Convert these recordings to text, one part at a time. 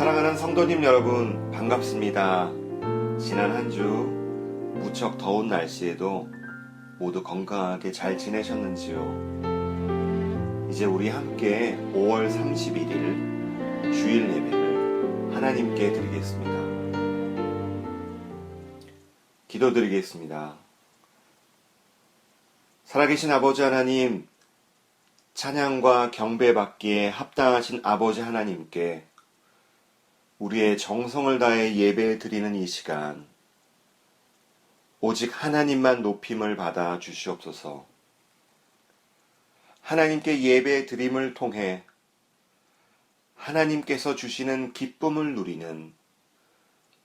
사랑하는 성도님 여러분, 반갑습니다. 지난 한 주 무척 더운 날씨에도 모두 건강하게 잘 지내셨는지요? 이제 우리 함께 5월 31일 주일 예배를 하나님께 드리겠습니다. 기도드리겠습니다. 살아계신 아버지 하나님, 찬양과 경배받기에 합당하신 아버지 하나님께 우리의 정성을 다해 예배 드리는 이 시간, 오직 하나님만 높임을 받아 주시옵소서. 하나님께 예배 드림을 통해 하나님께서 주시는 기쁨을 누리는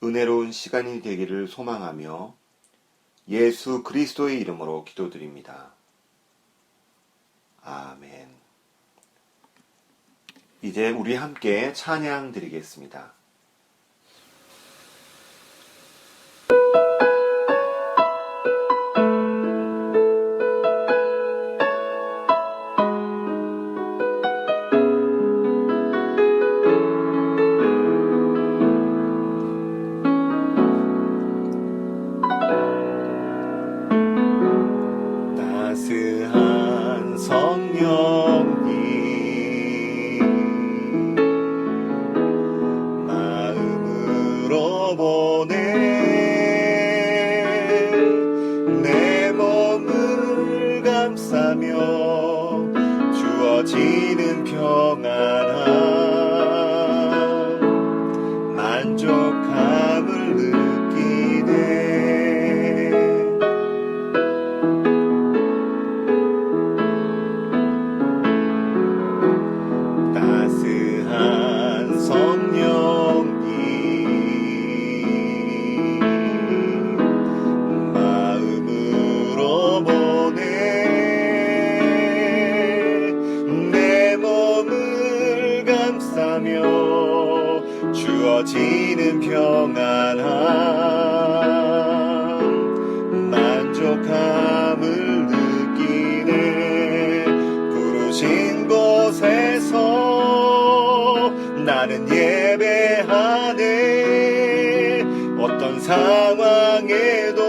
은혜로운 시간이 되기를 소망하며 예수 그리스도의 이름으로 기도드립니다. 아멘. 이제 우리 함께 찬양 드리겠습니다. 따스한 성령님 마음으로 보내 내 몸을 감싸며 주어지는 평안함 만족함을 느끼네. 주어지는 평안함 만족함을 느끼네. 부르신 곳에서 나는 예배하네. 어떤 상황에도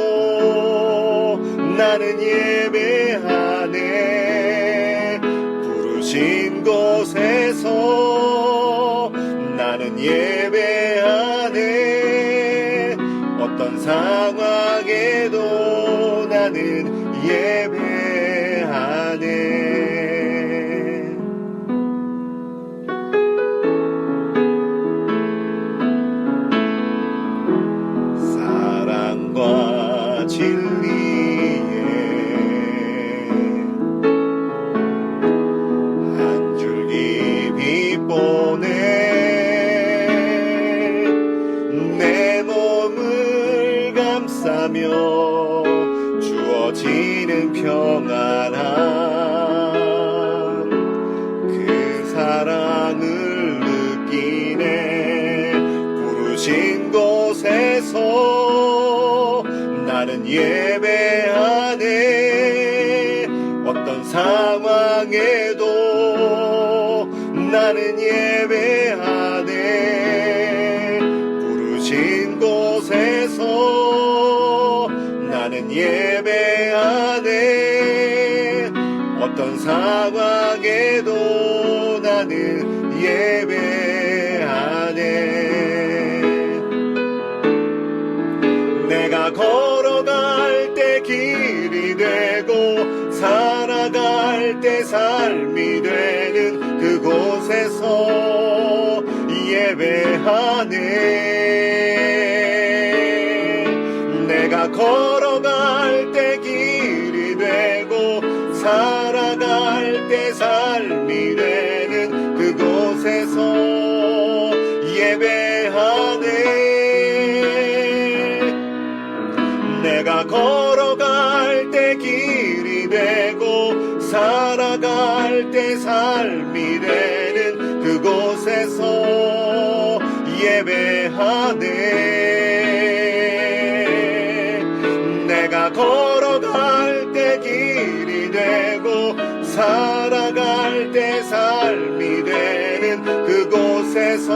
나는 예배하네. 부르신 곳에서 나는 예배하네. 어떤 상황에도 나는 예배하네. 사랑과 진리에 한 줄기 빛 보내 주어지는 평안함 그 사랑을 느끼네. 부르신 곳에서 나는 예배하네. 어떤 상황에도 나는 예배하네. 부르신 곳에서 나는 예배하네. 어떤 상황에도 나는 예배하네. 내가 걸어갈 때 길이 되고 살아갈 때 삶이 되는 그곳에서 예배하네. 내가 걸어갈 때 길이 되고 살아갈 때 삶이 되는 그곳에서 예배하네. 내가 걸어갈 때 길이 되고 살아갈 때 삶이 되는 그곳에서 예배하네. 내가 걸어갈 때 길이 되고 살아갈 때 삶이 되는 그곳에서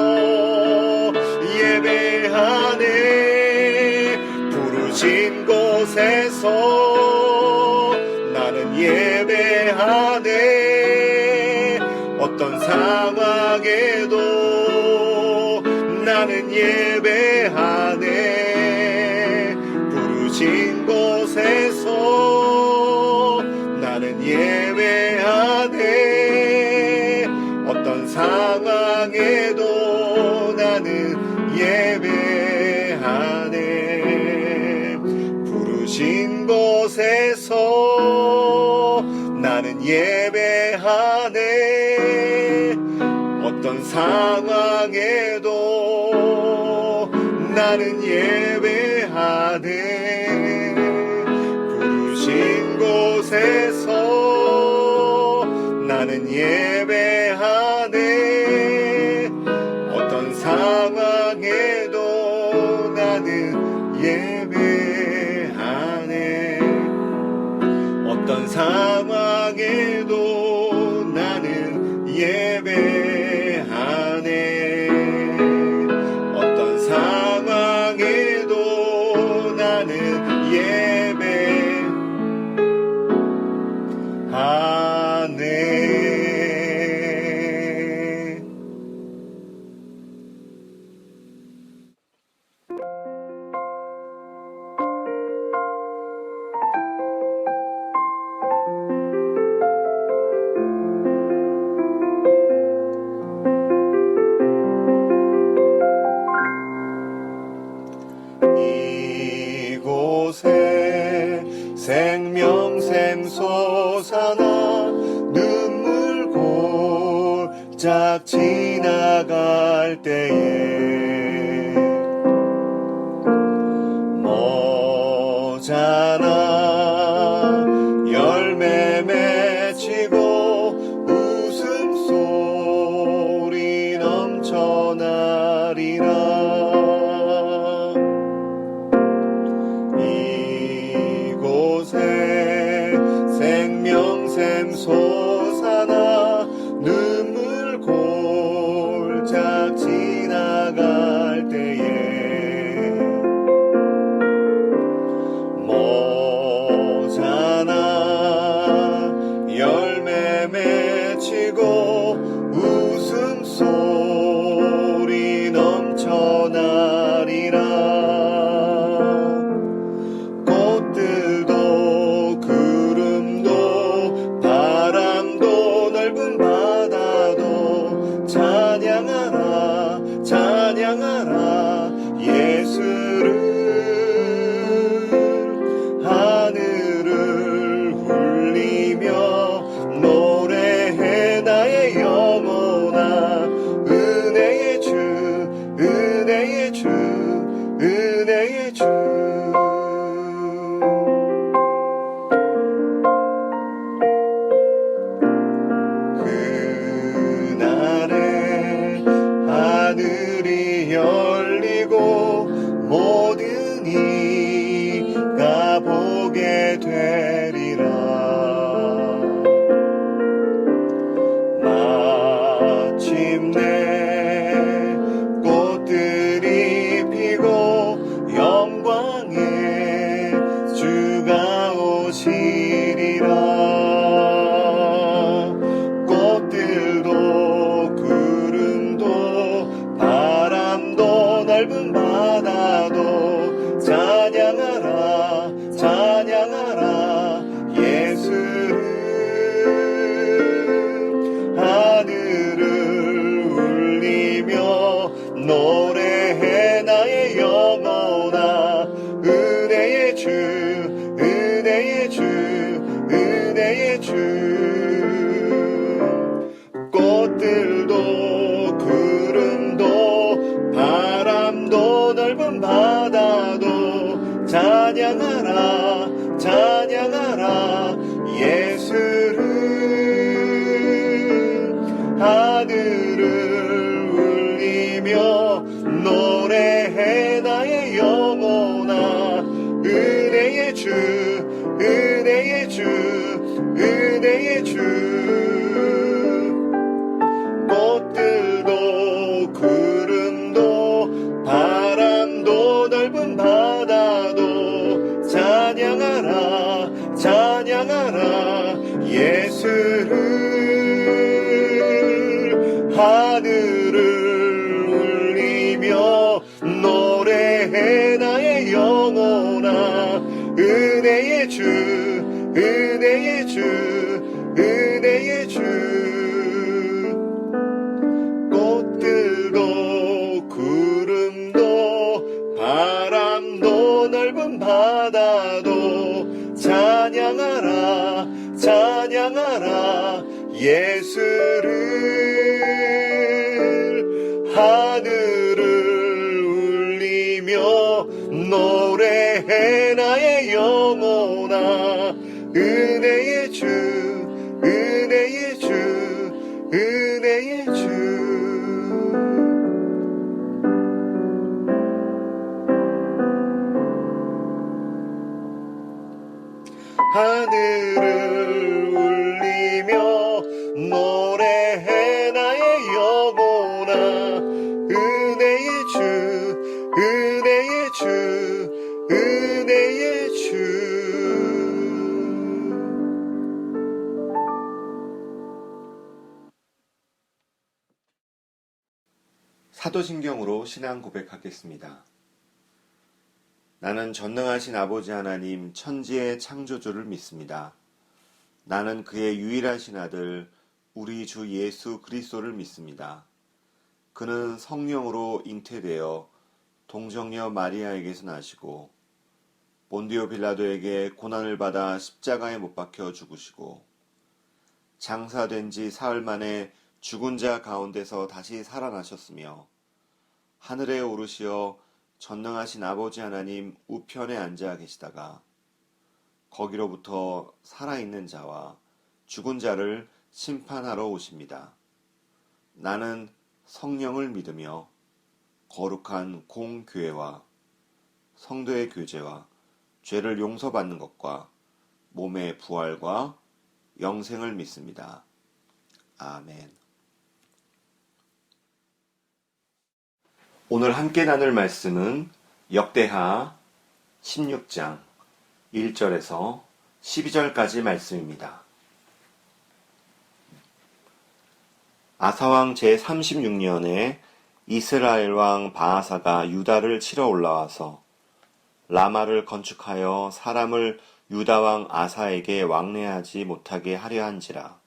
곳에서 나는 예배하네. 어떤 상황에도 나는 예배하네. 부르신 곳에서 나는 예배하네. 어떤 상황에도 나는 예배하네. 부르신 곳에서 나는 예배하네. 어떤 상황에도 나는 예배하네. 부르신 곳에서 나는 예배하네. 어떤 상황에도 나는 예배하네. 어떤 상황에도 나는 예배하네. 어떤 상황에도 나는 예배하네. 이곳에 생명샘 솟아나 눈물 골짝 지나갈 때에 모자라 열매 맺히고 웃음소리 넘쳐나리라. 이곳에 생명샘 솟아나 눈물 골짝 지나갈 때에 모자나 열매 맺히고 웃음소리 넘쳐나리라. 꽃들도 구름도 바람도 넓은 바다도 찬양하라 찬양하라 예수를. 하늘을 울리며 노래해 나의 영혼아. 은혜의 주 은혜의 주 은혜의 주. 그날에 하늘이 열리고 모든 이가 보게 되리라. 마침내 꽃들이 피고 영광의 주가 오시리라. 꽃들도 구름도 바람도 넓은 바다도 찬양하라 찬양하라 예수를. 하늘을 울리며 노래해 나의 영혼아. 은혜의 주 은혜의 주 은혜의 주. 꽃들도 구름도 바람도 넓은 바다도 찬양하라 찬양하라 예수를. 하늘을 울리며 노래해 나의 영혼아. 은혜의 주 은혜의 주 은혜의 주. 꽃들도 구름도 바람도 넓은 바다도 찬양하라 찬양하라 예수를. 하늘을 울리며 노래해 나의 영혼아. 은혜의 주, 은혜의 주, 은혜의 주. 꽃들도 구름도 바람도 넓은 바다도 찬양하라 찬양하라 예수를. 하늘을 울리며 노래해 나의 영혼아. 은혜의 주, 은혜의 주, 은혜의 주. 하늘을 울리며 노래해 나의 영혼아. 은혜의 주, 은혜의 주, 은혜의 주. 사도신경으로 신앙 고백하겠습니다. 나는 전능하신 아버지 하나님 천지의 창조주를 믿습니다. 나는 그의 유일하신 아들 우리 주 예수 그리스도를 믿습니다. 그는 성령으로 잉태되어 동정녀 마리아에게서 나시고 본디오 빌라도에게 고난을 받아 십자가에 못 박혀 죽으시고 장사된 지 사흘 만에 죽은 자 가운데서 다시 살아나셨으며 하늘에 오르시어 전능하신 아버지 하나님 우편에 앉아 계시다가 거기로부터 살아있는 자와 죽은 자를 심판하러 오십니다. 나는 성령을 믿으며 거룩한 공교회와 성도의 교제와 죄를 용서받는 것과 몸의 부활과 영생을 믿습니다. 아멘. 오늘 함께 나눌 말씀은 역대하 16장 1절에서 12절까지 말씀입니다. 아사왕 제36년에 이스라엘 왕 바아사가 유다를 치러 올라와서 라마를 건축하여 사람을 유다 왕 아사에게 왕래하지 못하게 하려 한지라.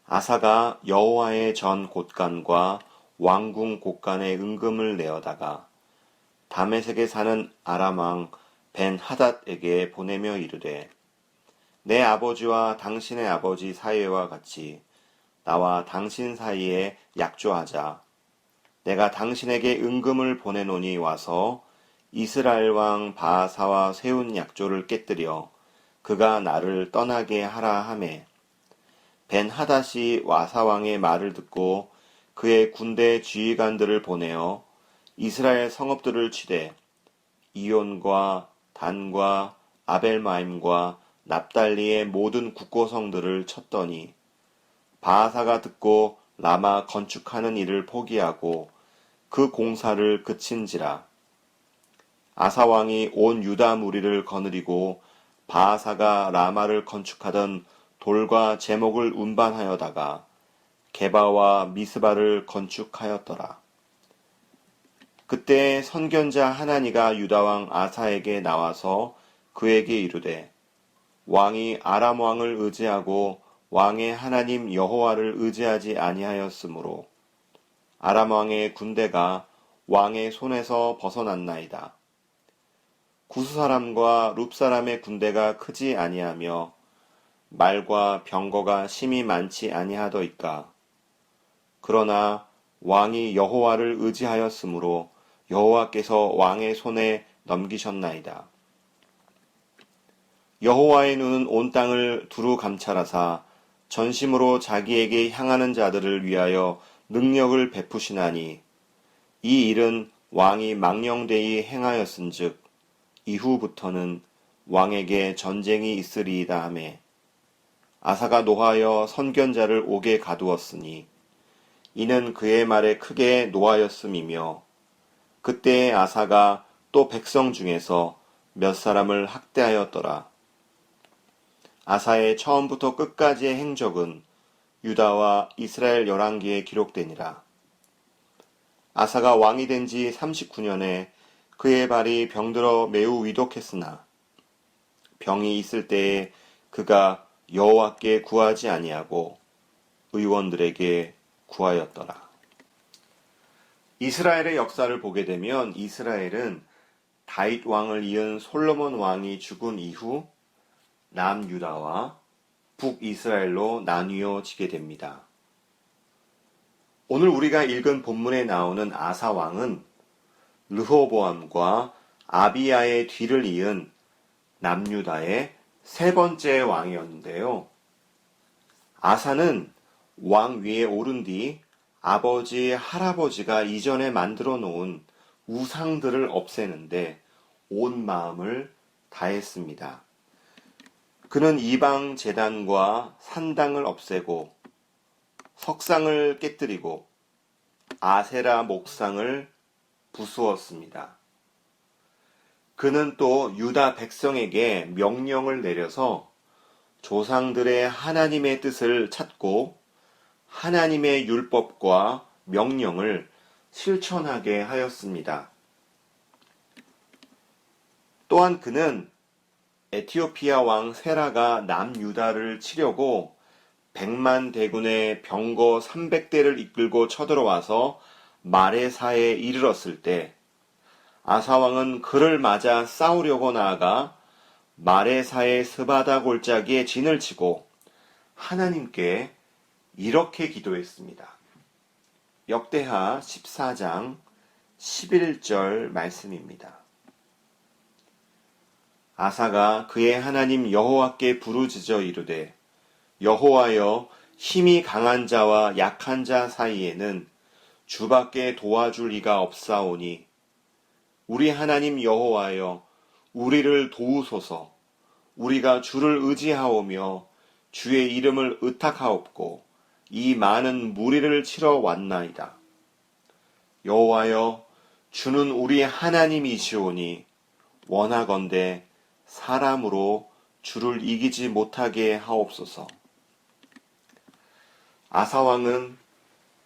아사가 여호와의 전 곳간과 왕궁 곳간에 은금을 내어다가 다메섹에 사는 아람 왕 벤 하닷에게 보내며 이르되 내 아버지와 당신의 아버지 사이와 같이 나와 당신 사이에 약조하자. 내가 당신에게 은금을 보내노니 와서 이스라엘 왕 바아사와 세운 약조를 깨뜨려 그가 나를 떠나게 하라 하매 벤 하닷이 와사 왕의 말을 듣고 그의 군대 지휘관들을 보내어 이스라엘 성읍들을 치되 이온과 단과 아벨마임과 납달리의 모든 국고성들을 쳤더니 바아사가 듣고 라마 건축하는 일을 포기하고 그 공사를 그친지라. 아사 왕이 온 유다 무리를 거느리고 바아사가 라마를 건축하던 돌과 제목을 운반하여다가 게바와 미스바를 건축하였더라. 그때 선견자 하나니가 유다왕 아사에게 나와서 그에게 이르되 왕이 아람 왕을 의지하고 왕의 하나님 여호와를 의지하지 아니하였으므로 아람 왕의 군대가 왕의 손에서 벗어났나이다. 구스 사람과 룹 사람의 군대가 크지 아니하며 말과 병거가 심히 많지 아니하더이까. 그러나 왕이 여호와를 의지하였으므로 여호와께서 왕의 손에 넘기셨나이다. 여호와의 눈은 온 땅을 두루 감찰하사 전심으로 자기에게 향하는 자들을 위하여 능력을 베푸시나니 이 일은 왕이 망령되이 행하였은즉 이후부터는 왕에게 전쟁이 있으리이다 하매 아사가 노하여 선견자를 옥에 가두었으니 이는 그의 말에 크게 노하였음이며 그때 아사가 또 백성 중에서 몇 사람을 학대하였더라. 아사의 처음부터 끝까지의 행적은 유다와 이스라엘 열왕기에 기록되니라. 아사가 왕이 된 지 39년에 그의 발이 병들어 매우 위독했으나 병이 있을 때에 그가 여호와께 구하지 아니하고 의원들에게 구하였더라. 이스라엘의 역사를 보게 되면 이스라엘은 다윗 왕을 이은 솔로몬 왕이 죽은 이후 남유다와 북이스라엘로 나뉘어지게 됩니다. 오늘 우리가 읽은 본문에 나오는 아사 왕은 르호보암과 아비야의 뒤를 이은 남유다의 세 번째 왕이었는데요. 아사는 왕 위에 오른 뒤 아버지, 할아버지가 이전에 만들어 놓은 우상들을 없애는데 온 마음을 다했습니다. 그는 이방 제단과 산당을 없애고 석상을 깨뜨리고 아세라 목상을 부수었습니다. 그는 또 유다 백성에게 명령을 내려서 조상들의 하나님의 뜻을 찾고 하나님의 율법과 명령을 실천하게 하였습니다. 또한 그는 에티오피아 왕 세라가 남유다를 치려고 100만 대군의 병거 300대를 이끌고 쳐들어와서 마레사에 이르렀을 때 아사 왕은 그를 맞아 싸우려고 나아가 마레사의 스바다 골짜기에 진을 치고 하나님께 이렇게 기도했습니다. 역대하 14장 11절 말씀입니다. 아사가 그의 하나님 여호와께 부르짖어 이르되 여호와여, 힘이 강한 자와 약한 자 사이에는 주밖에 도와줄 이가 없사오니 우리 하나님 여호와여, 우리를 도우소서. 우리가 주를 의지하오며 주의 이름을 의탁하옵고 이 많은 무리를 치러 왔나이다. 여호와여, 주는 우리 하나님이시오니 원하건대 사람으로 주를 이기지 못하게 하옵소서. 아사 왕은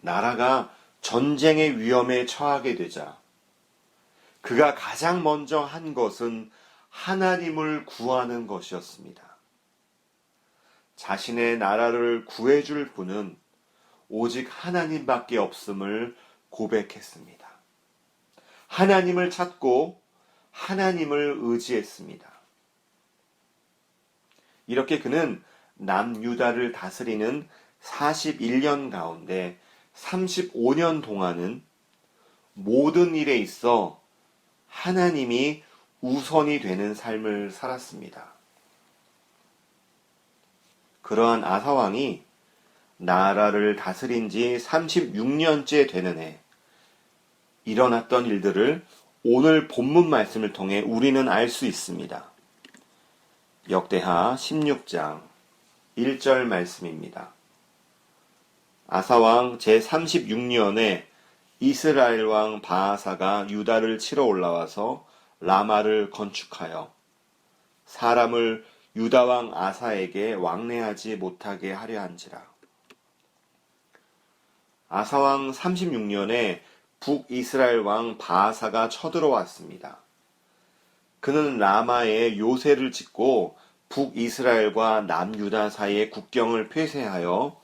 나라가 전쟁의 위험에 처하게 되자 그가 가장 먼저 한 것은 하나님을 구하는 것이었습니다. 자신의 나라를 구해줄 분은 오직 하나님밖에 없음을 고백했습니다. 하나님을 찾고 하나님을 의지했습니다. 이렇게 그는 남유다를 다스리는 41년 가운데 35년 동안은 모든 일에 있어 하나님이 우선이 되는 삶을 살았습니다. 그러한 아사 왕이 나라를 다스린 지 36년째 되는 해 일어났던 일들을 오늘 본문 말씀을 통해 우리는 알 수 있습니다. 역대하 16장 1절 말씀입니다. 아사왕 제36년에 이스라엘 왕 바하사가 유다를 치러 올라와서 라마를 건축하여 사람을 유다 왕 아사에게 왕래하지 못하게 하려 한지라. 아사왕 36년에 북이스라엘 왕 바하사가 쳐들어왔습니다. 그는 라마에 요새를 짓고 북이스라엘과 남유다 사이의 국경을 폐쇄하여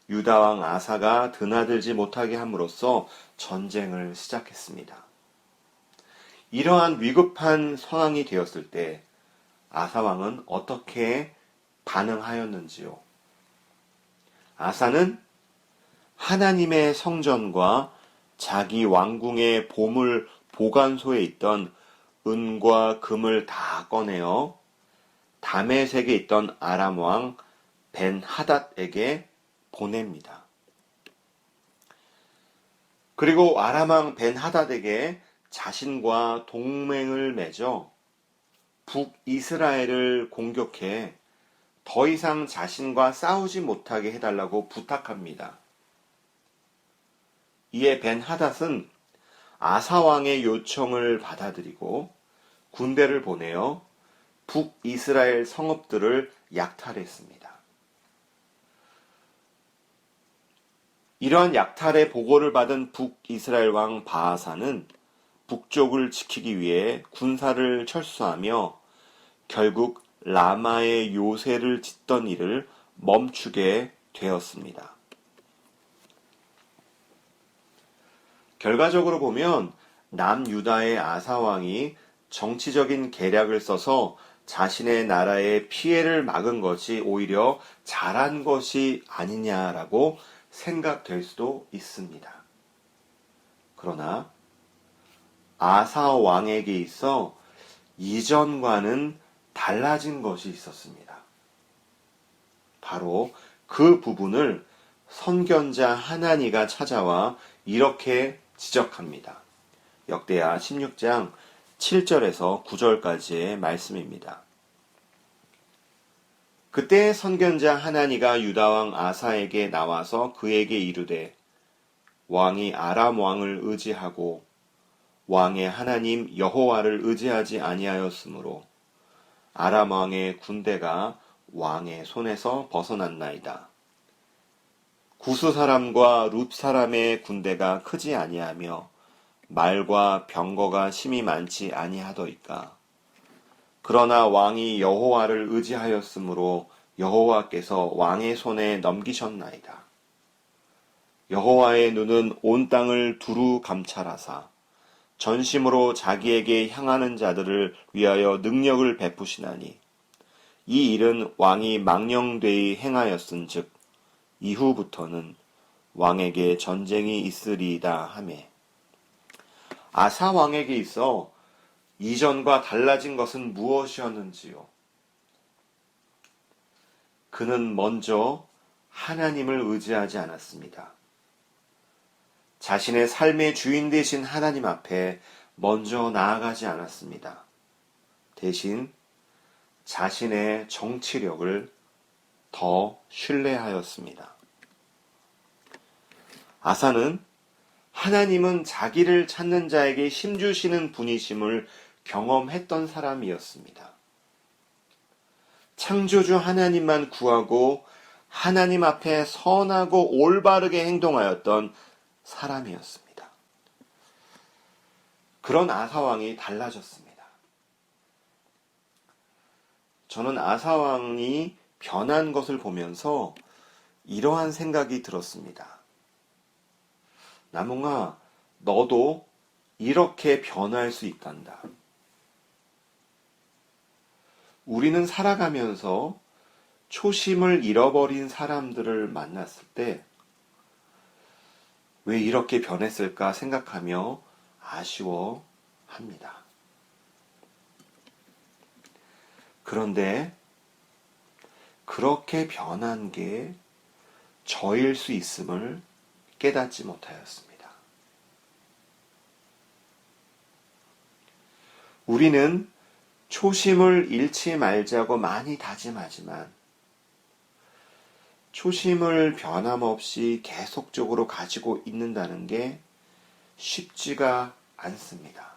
유다 왕 아사가 드나들지 못하게 함으로써 전쟁을 시작했습니다. 이러한 위급한 상황이 되었을 때 아사 왕은 어떻게 반응하였는지요? 아사는 하나님의 성전과 자기 왕궁의 보물 보관소에 있던 은과 금을 다 꺼내어 다메섹에 있던 아람 왕 벤 하닷에게 보냅니다. 그리고 아람 왕 벤 하닷에게 자신과 동맹을 맺어 북이스라엘을 공격해 더 이상 자신과 싸우지 못하게 해달라고 부탁합니다. 이에 벤 하닷은 아사 왕의 요청을 받아들이고 군대를 보내어 북이스라엘 성읍들을 약탈했습니다. 이러한 약탈의 보고를 받은 북이스라엘 왕 바하사는 북쪽을 지키기 위해 군사를 철수하며 결국 라마의 요새를 짓던 일을 멈추게 되었습니다. 결과적으로 보면 남유다의 아사 왕이 정치적인 계략을 써서 자신의 나라의 피해를 막은 것이 오히려 잘한 것이 아니냐라고 생각될 수도 있습니다. 그러나 아사 왕에게 있어 이전과는 달라진 것이 있었습니다. 바로 그 부분을 선견자 하나니가 찾아와 이렇게 지적합니다. 역대하 16장 7절에서 9절까지의 말씀입니다. 그때 선견자 하나니가 유다왕 아사에게 나와서 그에게 이르되 왕이 아람 왕을 의지하고 왕의 하나님 여호와를 의지하지 아니하였으므로 아람 왕의 군대가 왕의 손에서 벗어났나이다. 구스 사람과 룻 사람의 군대가 크지 아니하며 말과 병거가 심히 많지 아니하더이까. 그러나 왕이 여호와를 의지하였으므로 여호와께서 왕의 손에 넘기셨나이다. 여호와의 눈은 온 땅을 두루 감찰하사 전심으로 자기에게 향하는 자들을 위하여 능력을 베푸시나니 이 일은 왕이 망령되이 행하였은즉 이후부터는 왕에게 전쟁이 있으리이다 하매. 아사 왕에게 있어 이전과 달라진 것은 무엇이었는지요? 그는 먼저 하나님을 의지하지 않았습니다. 자신의 삶의 주인 되신 하나님 앞에 먼저 나아가지 않았습니다. 대신 자신의 정치력을 더 신뢰하였습니다. 아사는 하나님은 자기를 찾는 자에게 힘주시는 분이심을 경험했던 사람이었습니다. 창조주 하나님만 구하고 하나님 앞에 선하고 올바르게 행동하였던 사람이었습니다. 그런 아사왕이 달라졌습니다. 저는 아사왕이 변한 것을 보면서 이러한 생각이 들었습니다. 나몽아, 너도 이렇게 변할 수 있단다. 우리는 살아가면서 초심을 잃어버린 사람들을 만났을 때 왜 이렇게 변했을까 생각하며 아쉬워합니다. 그런데 그렇게 변한 게 저일 수 있음을 깨닫지 못하였습니다. 우리는 초심을 잃지 말자고 많이 다짐하지만 초심을 변함없이 계속적으로 가지고 있는다는 게 쉽지가 않습니다.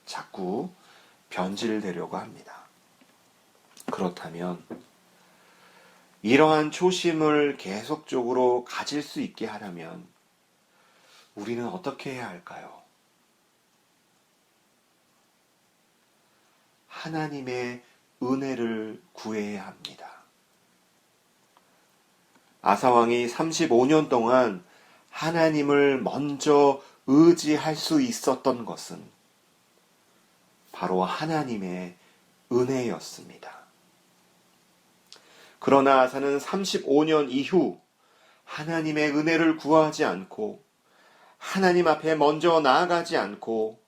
자꾸 변질되려고 합니다. 그렇다면 이러한 초심을 계속적으로 가질 수 있게 하려면 우리는 어떻게 해야 할까요? 하나님의 은혜를 구해야 합니다. 아사왕이 35년 동안 하나님을 먼저 의지할 수 있었던 것은 바로 하나님의 은혜였습니다. 그러나 아사는 35년 이후 하나님의 은혜를 구하지 않고 하나님 앞에 먼저 나아가지 않고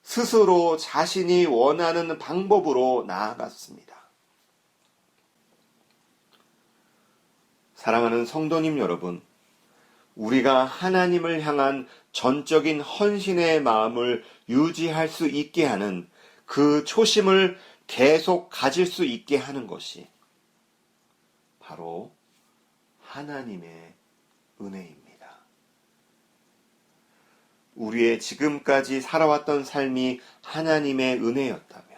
스스로 자신이 원하는 방법으로 나아갔습니다. 사랑하는 성도님 여러분, 우리가 하나님을 향한 전적인 헌신의 마음을 유지할 수 있게 하는 그 초심을 계속 가질 수 있게 하는 것이 바로 하나님의 은혜입니다. 우리의 지금까지 살아왔던 삶이 하나님의 은혜였다면,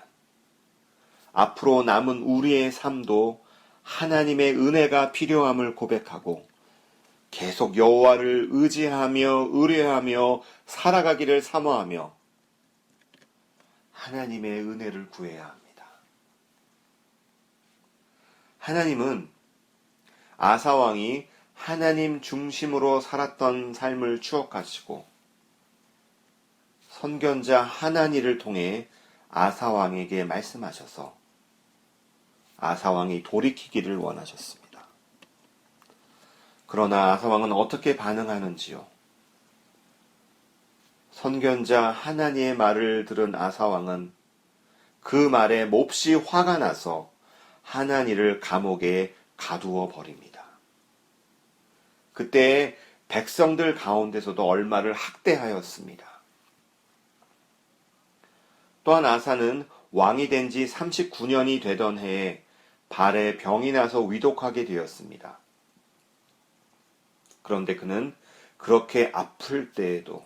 앞으로 남은 우리의 삶도 하나님의 은혜가 필요함을 고백하고 계속 여호와를 의지하며 의뢰하며 살아가기를 사모하며 하나님의 은혜를 구해야 합니다. 하나님은 아사 왕이 하나님 중심으로 살았던 삶을 추억하시고 선견자 하나니를 통해 아사 왕에게 말씀하셔서 아사 왕이 돌이키기를 원하셨습니다. 그러나 아사 왕은 어떻게 반응하는지요? 선견자 하나니의 말을 들은 아사 왕은 그 말에 몹시 화가 나서 하나니를 감옥에 가두어 버립니다. 그때 백성들 가운데서도 얼마를 학대하였습니다. 또한 아사는 왕이 된 지 39년이 되던 해에 발에 병이 나서 위독하게 되었습니다. 그런데 그는 그렇게 아플 때에도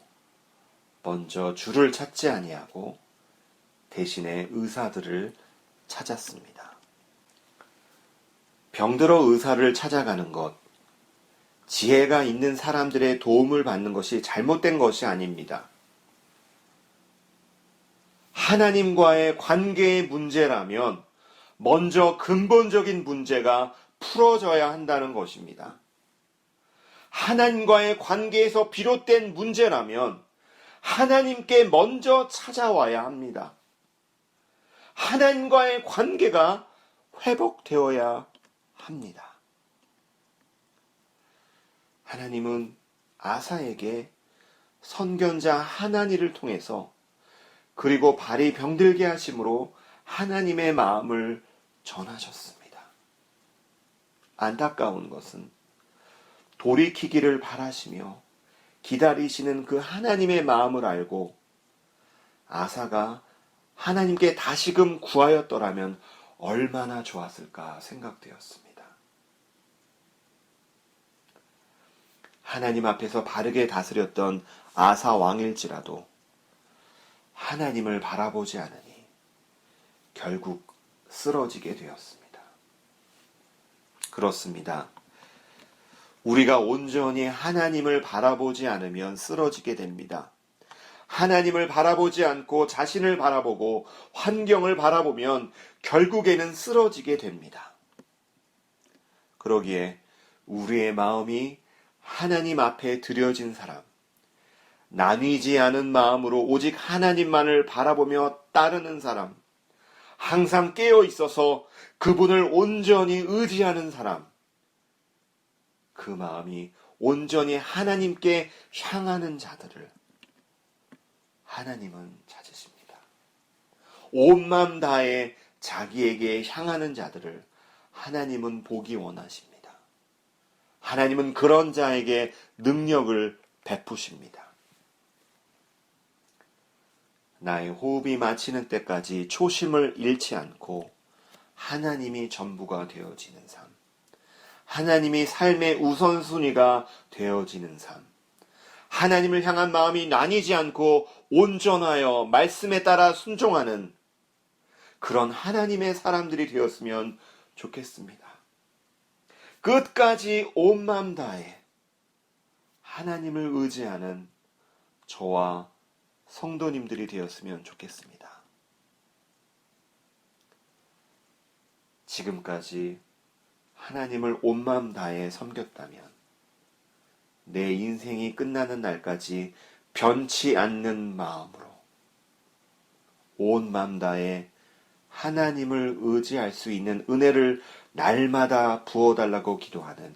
먼저 주를 찾지 아니하고 대신에 의사들을 찾았습니다. 병들어 의사를 찾아가는 것, 지혜가 있는 사람들의 도움을 받는 것이 잘못된 것이 아닙니다. 하나님과의 관계의 문제라면 먼저 근본적인 문제가 풀어져야 한다는 것입니다. 하나님과의 관계에서 비롯된 문제라면 하나님께 먼저 찾아와야 합니다. 하나님과의 관계가 회복되어야 합니다. 하나님은 아사에게 선견자 하나니를 통해서 그리고 발이 병들게 하심으로 하나님의 마음을 전하셨습니다. 안타까운 것은 돌이키기를 바라시며 기다리시는 그 하나님의 마음을 알고 아사가 하나님께 다시금 구하였더라면 얼마나 좋았을까 생각되었습니다. 하나님 앞에서 바르게 다스렸던 아사 왕일지라도 하나님을 바라보지 않으니 결국 쓰러지게 되었습니다. 그렇습니다. 우리가 온전히 하나님을 바라보지 않으면 쓰러지게 됩니다. 하나님을 바라보지 않고 자신을 바라보고 환경을 바라보면 결국에는 쓰러지게 됩니다. 그러기에 우리의 마음이 하나님 앞에 드려진 사람, 나뉘지 않은 마음으로 오직 하나님만을 바라보며 따르는 사람, 항상 깨어 있어서 그분을 온전히 의지하는 사람, 그 마음이 온전히 하나님께 향하는 자들을 하나님은 찾으십니다. 온 마음 다해 자기에게 향하는 자들을 하나님은 보기 원하십니다. 하나님은 그런 자에게 능력을 베푸십니다. 나의 호흡이 마치는 때까지 초심을 잃지 않고 하나님이 전부가 되어지는 삶, 하나님이 삶의 우선순위가 되어지는 삶, 하나님을 향한 마음이 나뉘지 않고 온전하여 말씀에 따라 순종하는 그런 하나님의 사람들이 되었으면 좋겠습니다. 끝까지 온 마음 다해 하나님을 의지하는 저와 성도님들이 되었으면 좋겠습니다. 지금까지 하나님을 온 마음 다해 섬겼다면 내 인생이 끝나는 날까지 변치 않는 마음으로 온 마음 다해 하나님을 의지할 수 있는 은혜를 날마다 부어달라고 기도하는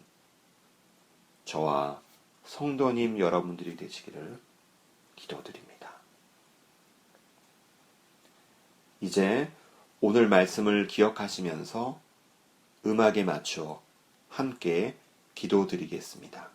저와 성도님 여러분들이 되시기를 기도드립니다. 이제 오늘 말씀을 기억하시면서 음악에 맞춰 함께 기도드리겠습니다.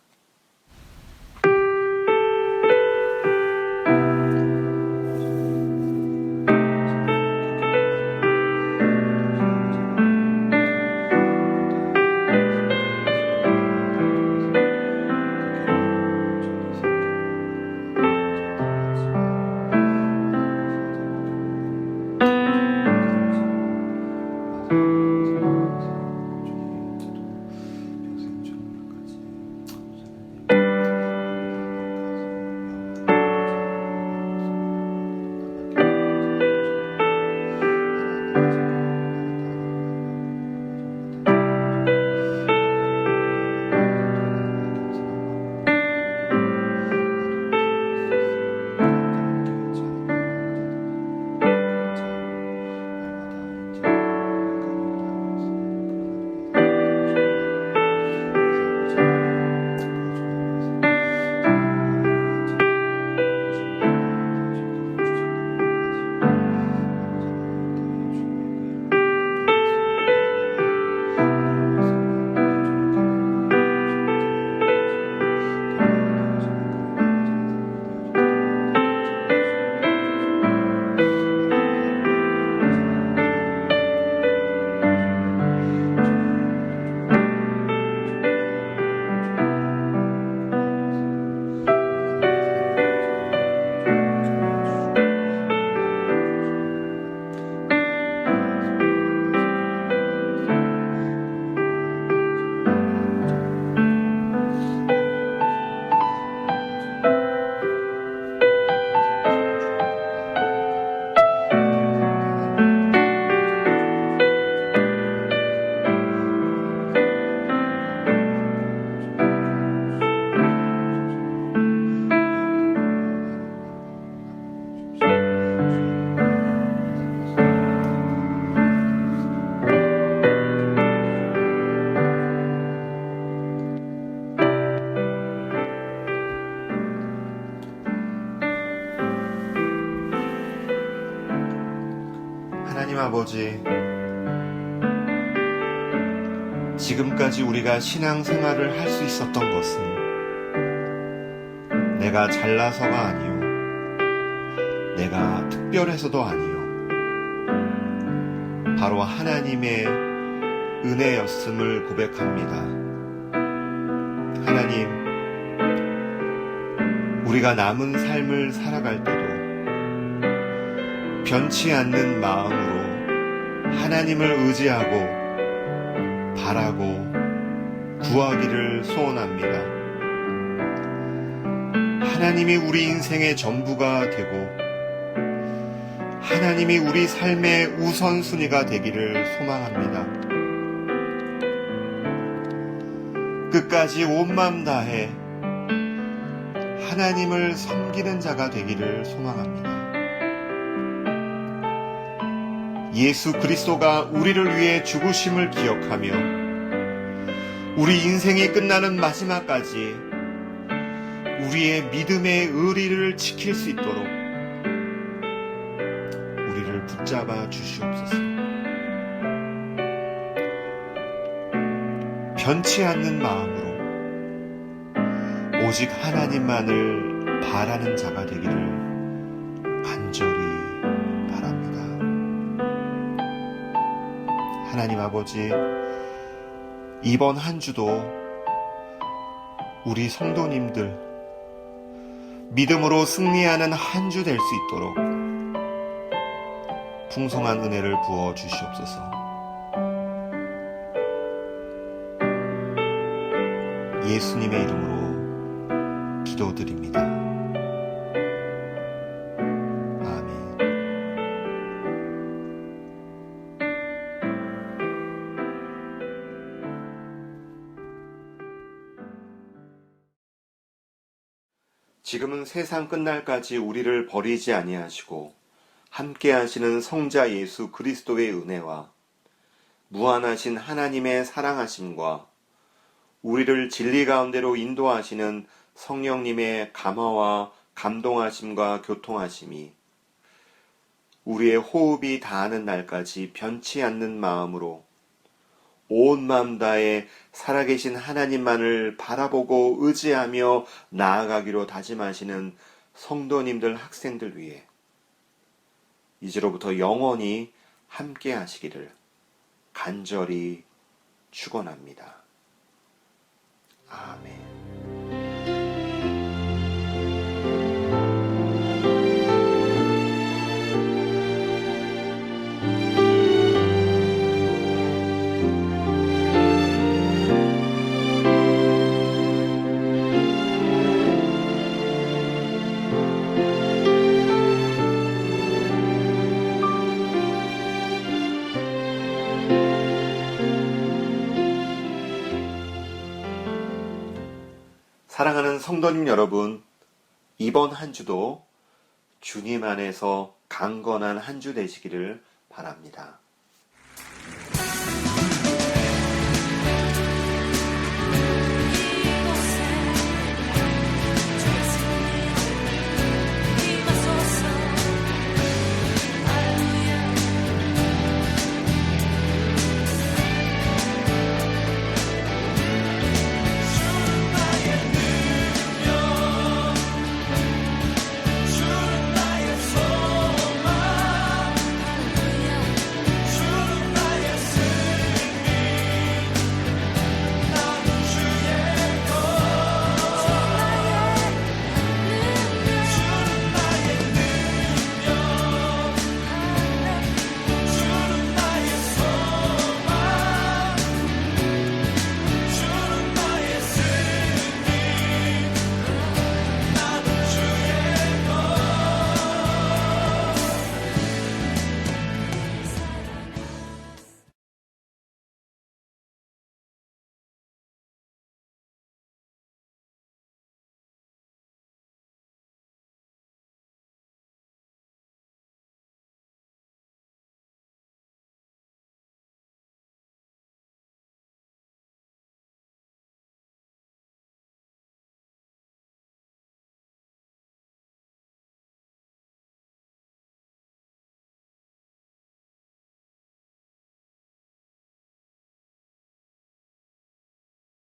아버지, 지금까지 우리가 신앙생활을 할 수 있었던 것은 내가 잘나서가 아니요, 내가 특별해서도 아니요, 바로 하나님의 은혜였음을 고백합니다. 하나님, 우리가 남은 삶을 살아갈 때도 변치 않는 마음으로 하나님을 의지하고 바라고 구하기를 소원합니다. 하나님이 우리 인생의 전부가 되고 하나님이 우리 삶의 우선순위가 되기를 소망합니다. 끝까지 온 마음 다해 하나님을 섬기는 자가 되기를 소망합니다. 예수 그리스도가 우리를 위해 죽으심을 기억하며 우리 인생이 끝나는 마지막까지 우리의 믿음의 의리를 지킬 수 있도록 우리를 붙잡아 주시옵소서. 변치 않는 마음으로 오직 하나님만을 바라는 자가 되기를 간절히 바랍니다. 하나님 아버지, 이번 한 주도 우리 성도님들 믿음으로 승리하는 한 주 될 수 있도록 풍성한 은혜를 부어 주시옵소서. 예수님의 이름으로 기도드립니다. 아멘. 지금은 세상 끝날까지 우리를 버리지 아니하시고 함께 하시는 성자 예수 그리스도의 은혜와 무한하신 하나님의 사랑하심과 우리를 진리 가운데로 인도하시는 성령님의 감화와 감동하심과 교통하심이 우리의 호흡이 닿는 날까지 변치 않는 마음으로 온 마음 다해 살아계신 하나님만을 바라보고 의지하며 나아가기로 다짐하시는 성도님들, 학생들 위해 이제로부터 영원히 함께 하시기를 간절히 축원합니다. 아멘. 사랑하는 성도님 여러분, 이번 한 주도 주님 안에서 강건한 한 주 되시기를 바랍니다.